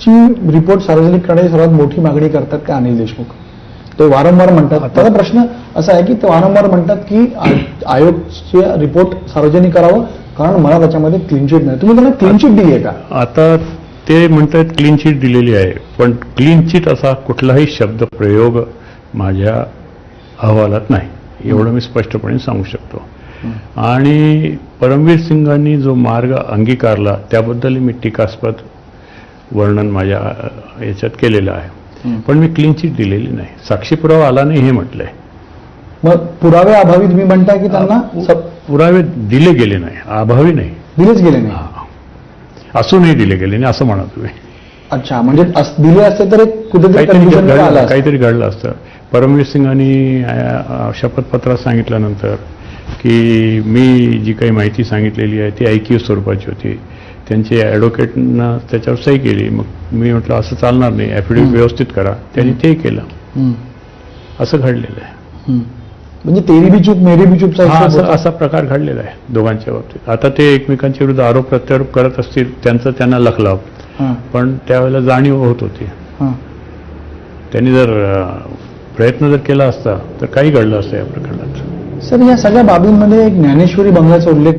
ची रिपोर्ट सार्वजनिक करण्याची सर्वात मोठी मागणी करतात का अनिल देशमुख? ते वारंवार म्हणतात. त्याचा प्रश्न असा आहे की ते वारंवार म्हणतात की आयोगचे रिपोर्ट सार्वजनिक करावं कारण मला त्याच्यामध्ये क्लीन चिट नाही. तुम्ही त्यांना क्लीन चिट दिली आहे का? आता ते म्हणतात क्लीन चिट दिलेली आहे, पण क्लीन चिट असा कुठलाही शब्द प्रयोग माझ्या अहवालात नाही, एवढं मी स्पष्टपणे सांगू शकतो. आणि परमवीर सिंगांनी जो मार्ग अंगीकारला त्याबद्दल मी टीकास्पद वर्णन माझ्या याच्यात केलेलं आहे, पण मी क्लीन चिट दिलेली नाही. साक्षी पुरावा आला नाही हे म्हटलंय. मग पुरावे अभावी तुम्ही म्हणता की त्यांना पुरावे दिले गेले नाही, अभावी नाही, दिलेच गेले नाही. असूनही दिले गेले नाही असं म्हणा तुम्ही. अच्छा, म्हणजे दिले असते तर कुठेतरी confusion आलं असतं. काहीतरी घडलं असतं. परमवीर सिंगांनी शपथपत्रात सांगितल्यानंतर की मी जी काही माहिती सांगितलेली आहे ती ऐकीव स्वरूपाची होती, त्यांचे ॲडव्होकेटनं त्याच्यावर सही केली. मग मी म्हटलं असं चालणार नाही, ॲफिडेव्हिट व्यवस्थित करा. त्यांनी ते केलं. असं घडलेलं आहे. म्हणजे तेरी बी चूप मेरी बी चूपचा असा प्रकार घडलेला आहे दोघांच्या बाबतीत. आता ते एकमेकांच्या विरुद्ध आरोप प्रत्यारोप करत असतील, त्यांचं त्यांना लखलाव, पण त्यावेळेला जाणीव होत होती. त्यांनी जर प्रयत्न जर केला असता तर काही घडलं असतं या प्रकरणात. सर, या सगळ्या बाबींमध्ये एक ज्ञानेश्वरी बंगल्याचा उल्लेख